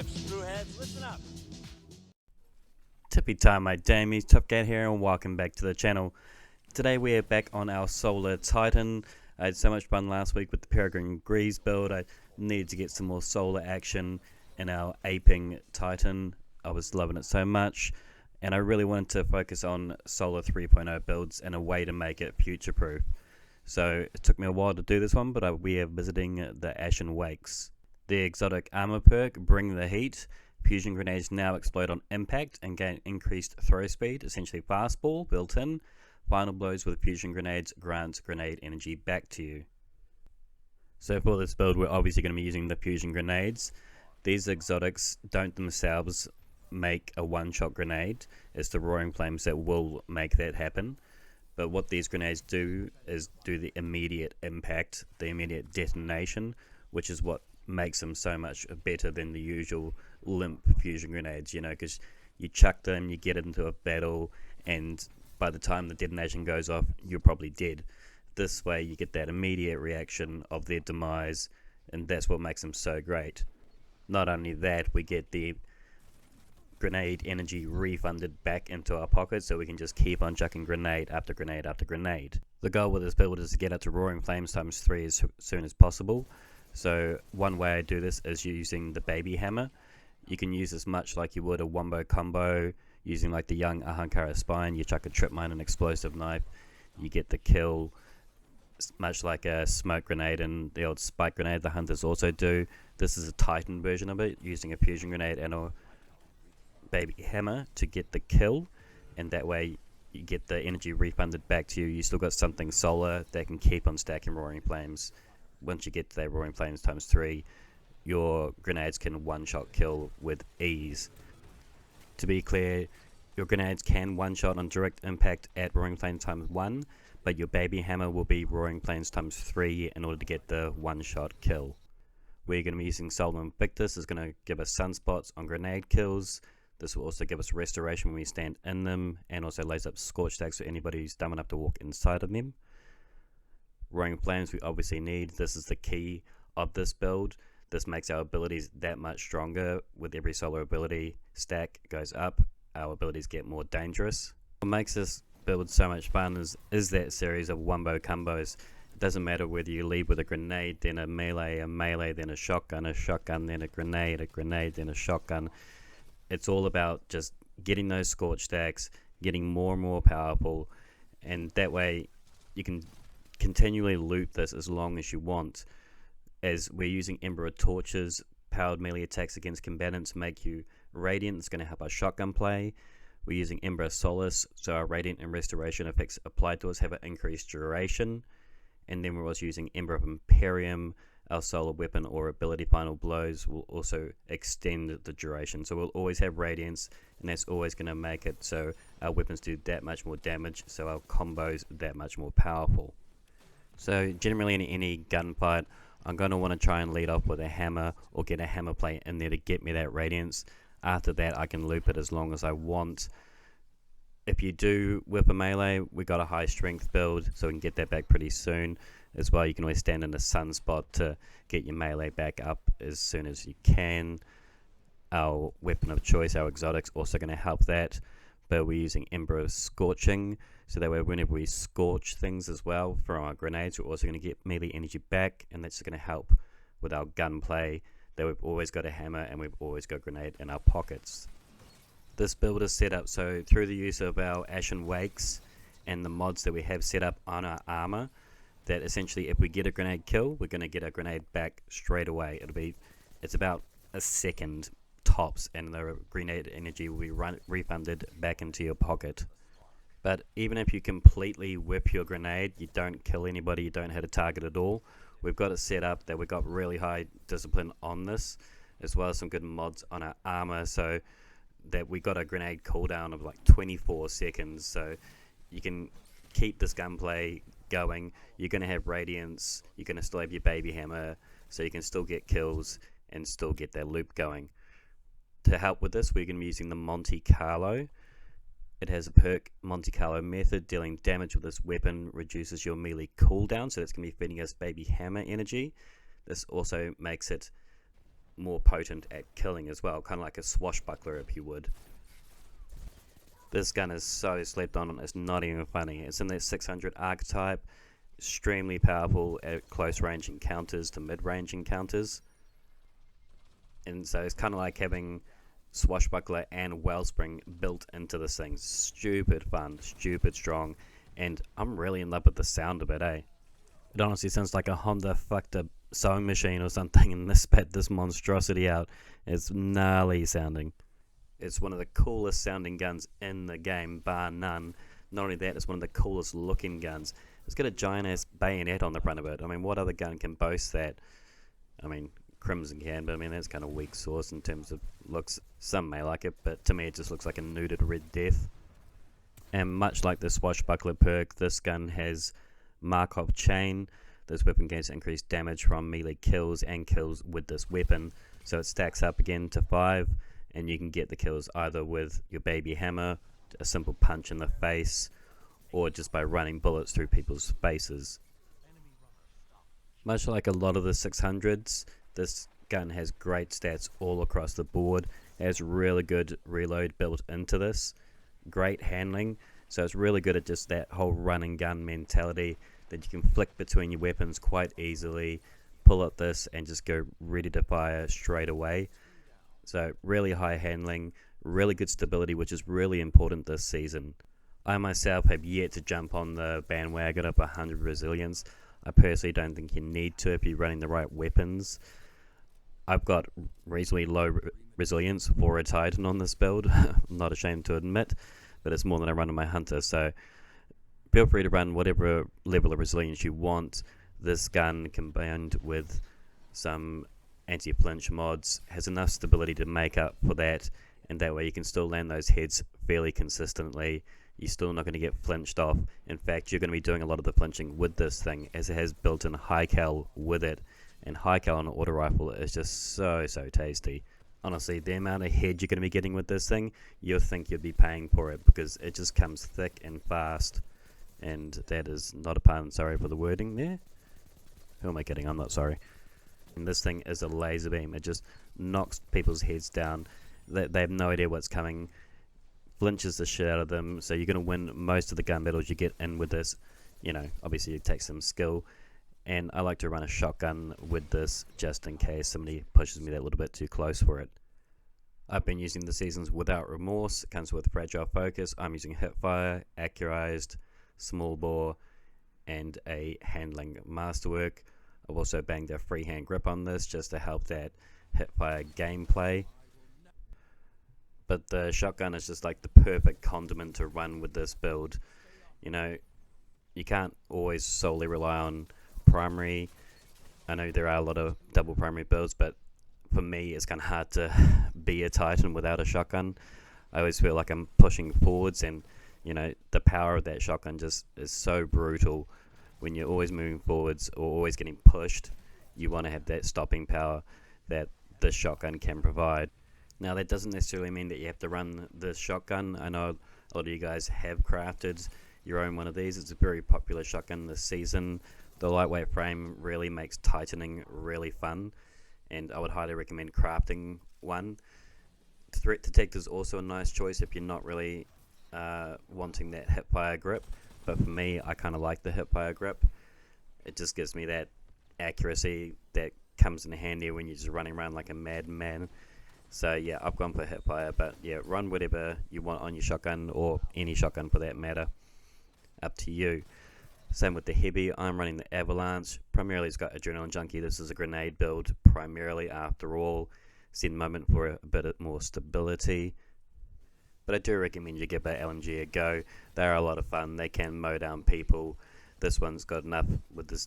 Primitive screwheads, listen up. Tippy time, my damies, Top Cat here, and welcome back to the channel. Today we are back on our Solar Titan. I had so much fun last week with the Peregrine Grease build. I needed to get some more solar action in our Aping Titan. I was loving it so much, and I really wanted to focus on Solar 3.0 builds and a way to make it future-proof. So it took me a while to do this one, but we are visiting the Ashen Wakes. The exotic armor perk, Bring the Heat. Fusion grenades now explode on impact and gain increased throw speed, essentially fastball built in. Final blows with fusion grenades grants grenade energy back to you. So for this build we're obviously going to be using the fusion grenades. These exotics don't themselves make a one-shot grenade. It's the roaring flames that will make that happen. But what these grenades do is do the immediate impact, the immediate detonation, which is what makes them so much better than the usual limp fusion grenades, you know, because you chuck them, you get into a battle, and by the time the detonation goes off, you're probably dead. This way you get that immediate reaction of their demise, and that's what makes them so great. Not only that, we get the grenade energy refunded back into our pocket, so we can just keep on chucking grenade after grenade after grenade. The goal with this build is to get up to Roaring Flames times 3 as soon as possible. So one way I do this is using the baby hammer. You can use this much like you would a wombo combo, using like the young Ahankara spine. You chuck a trip mine and explosive knife, you get the kill, much like a smoke grenade and the old spike grenade the hunters also do. This is a Titan version of it, using a fusion grenade and a baby hammer to get the kill, and that way you get the energy refunded back to you. You still got something solar that can keep on stacking Roaring Flames. Once you get to that Roaring Flames times 3, your grenades can one-shot kill with ease. To be clear, your grenades can one-shot on direct impact at Roaring Flames times 1, but your baby hammer will be Roaring Flames times 3 in order to get the one-shot kill. We're going to be using Solar Invictus. Is going to give us sunspots on grenade kills. This will also give us restoration when we stand in them, and also lays up scorch stacks for anybody who's dumb enough to walk inside of them. Roaring Flames we obviously need. This is the key of this build. This makes our abilities that much stronger. With every solar ability stack goes up, our abilities get more dangerous. What makes this build so much fun is that series of wombo combos. It doesn't matter whether you lead with a grenade, then a melee, then a shotgun, then a grenade, then a shotgun. It's all about just getting those scorch stacks, getting more and more powerful, and that way you can continually loop this as long as you want, as we're using Ember of Torches. Powered melee attacks against combatants make you radiant. It's going to help our shotgun play. We're using Ember of Solace, so our radiant and restoration effects applied to us have an increased duration. And then we're also using Ember of Imperium. Our solar weapon or ability final blows will also extend the duration, so we'll always have radiance, and that's always going to make it so our weapons do that much more damage, so our combos that much more powerful. So generally in any gunfight, I'm going to want to try and lead off with a hammer or get a hammer plate in there to get me that radiance. After that I can loop it as long as I want. If you do whip a melee, we got a high strength build, so we can get that back pretty soon. As well, you can always stand in a sunspot to get your melee back up as soon as you can. Our weapon of choice, our exotics, also going to help that. But we're using Ember of Scorching, so that way whenever we scorch things as well from our grenades, we're also going to get melee energy back, and that's going to help with our gunplay, that we've always got a hammer and we've always got a grenade in our pockets. This build is set up so through the use of our Ashen Wakes and the mods that we have set up on our armor, that essentially if we get a grenade kill, we're going to get a grenade back straight away. It's about a second tops, and the grenade energy will be refunded back into your pocket. But even if you completely whip your grenade, you don't kill anybody, you don't hit a target at all, we've got it set up that we've got really high discipline on this, as well as some good mods on our armor, so that we got a grenade cooldown of like 24 seconds, so you can keep this gunplay going. You're going to have radiance, you're going to still have your baby hammer, so you can still get kills and still get that loop going. To help with this, we're going to be using the Monte Carlo. It has a perk, Monte Carlo method. Dealing damage with this weapon reduces your melee cooldown, so that's going to be feeding us baby hammer energy. This also makes it more potent at killing as well, kind of like a swashbuckler if you would. This gun is so slept on, it's not even funny. It's in that 600 archetype, extremely powerful at close range encounters to mid range encounters. And so it's kind of like having swashbuckler and wellspring built into this thing. Stupid fun, stupid strong, and I'm really in love with the sound of it, eh? It honestly sounds like a Honda fucked a sewing machine or something and this spat this monstrosity out. It's gnarly sounding. It's one of the coolest sounding guns in the game, bar none. Not only that, it's one of the coolest looking guns. It's got a giant ass bayonet on the front of it. I mean, what other gun can boast that? I mean, Crimson can, but I mean, that's kind of weak sauce in terms of looks. Some may like it, but to me it just looks like a nuded Red Death. And much like the swashbuckler perk, this gun has Markov chain. This weapon gains increased damage from melee kills and kills with this weapon, so it stacks up again to 5, and you can get the kills either with your baby hammer, a simple punch in the face, or just by running bullets through people's faces. Much like a lot of the 600s, this gun has great stats all across the board. It has really good reload built into this, great handling, so it's really good at just that whole run and gun mentality that you can flick between your weapons quite easily, pull up this and just go ready to fire straight away. So really high handling, really good stability, which is really important this season. I myself have yet to jump on the bandwagon of 100 resilience. I personally don't think you need to if you're running the right weapons. I've got reasonably low resilience for a Titan on this build. I'm not ashamed to admit, but it's more than I run on my Hunter, so feel free to run whatever level of resilience you want. This gun combined with some anti-flinch mods has enough stability to make up for that, and that way you can still land those heads fairly consistently. You're still not going to get flinched off. In fact, you're going to be doing a lot of the flinching with this thing, as it has built-in high cal with it, and high cal on an auto rifle is just so tasty. Honestly, the amount of head you're going to be getting with this thing, you'll think you'll be paying for it, because it just comes thick and fast. And that is not a pun, sorry for the wording there. Who am I kidding? I'm not sorry. And this thing is a laser beam. It just knocks people's heads down. They have no idea what's coming. Flinches the shit out of them. So you're going to win most of the gun battles you get in with this. You know, obviously it takes some skill. And I like to run a shotgun with this just in case somebody pushes me that little bit too close for it. I've been using the Seasons without remorse. It comes with fragile focus. I'm using hipfire, accurized, small bore, and a handling masterwork. I've also banged a freehand grip on this just to help that hipfire gameplay. But the shotgun is just like the perfect condiment to run with this build. You know, you can't always solely rely on primary. I know there are a lot of double primary builds, but for me it's kind of hard to be a Titan without a shotgun. I always feel like I'm pushing forwards, and you know, the power of that shotgun just is so brutal. When you're always moving forwards or always getting pushed, you want to have that stopping power that this shotgun can provide. Now, that doesn't necessarily mean that you have to run this shotgun. I know a lot of you guys have crafted your own one of these. It's a very popular shotgun this season. The lightweight frame really makes Titaning really fun, and I would highly recommend crafting one. Threat Detect is also a nice choice if you're not really wanting that hipfire grip, but for me, I kind of like the hipfire grip. It just gives me that accuracy that comes in handy when you're just running around like a madman. So yeah, I've gone for hipfire, but yeah, run whatever you want on your shotgun, or any shotgun for that matter. Up to you. Same with the heavy. I'm running the Avalanche. Primarily it's got Adrenaline Junkie. This is a grenade build primarily, after all. Zen Moment for a bit more stability. But I do recommend you give that LMG a go. They're a lot of fun. They can mow down people. This one's got enough with this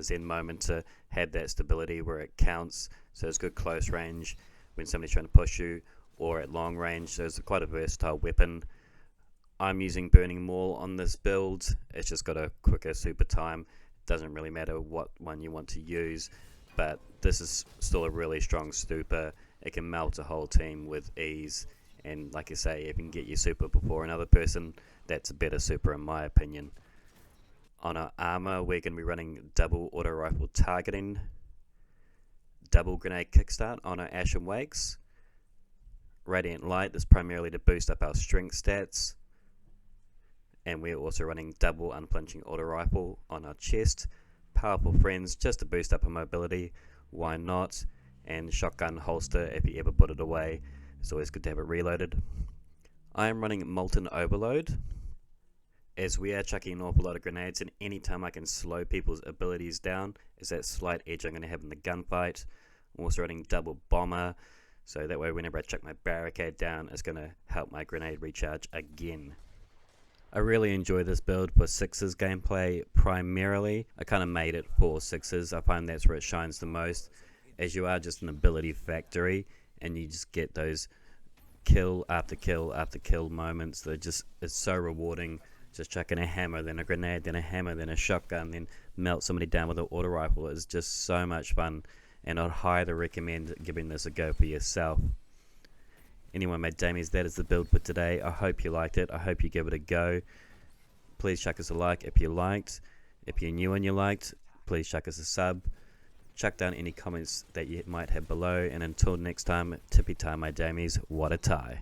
Zen Moment to have that stability where it counts. So it's good close range when somebody's trying to push you, or at long range. So it's quite a versatile weapon. I'm using Burning Maul on this build. It's just got a quicker super time. It doesn't really matter what one you want to use, but this is still a really strong super. It can melt a whole team with ease, and like I say, if you can get your super before another person, that's a better super in my opinion. On our armor, we're going to be running double auto rifle targeting. double grenade kickstart on our Ashen Wakes. Radiant Light is primarily to boost up our strength stats. And we're also running double unflinching auto rifle on our chest. Powerful Friends just to boost up our mobility, why not? And shotgun holster if you ever put it away. It's always good to have it reloaded. I am running Molten Overload, as we are chucking an awful lot of grenades, and anytime I can slow people's abilities down is that slight edge I'm going to have in the gunfight. I'm also running Double Bomber, so that way whenever I chuck my barricade down, it's going to help my grenade recharge again. I really enjoy this build for 6s gameplay primarily. I kind of made it for 6s. I find that's where it shines the most, as you are just an ability factory and you just get those kill after kill after kill moments that it's so rewarding. Just chucking a hammer, then a grenade, then a hammer, then a shotgun, then melt somebody down with an auto rifle. It's just so much fun, and I'd highly recommend giving this a go for yourself. Anyway, my damies, that is the build for today. I hope you liked it. I hope you give it a go. Please chuck us a like if you liked. If you're new and you liked, please chuck us a sub. Chuck down any comments that you might have below, and until next time, tippy tie, my damies. What a tie.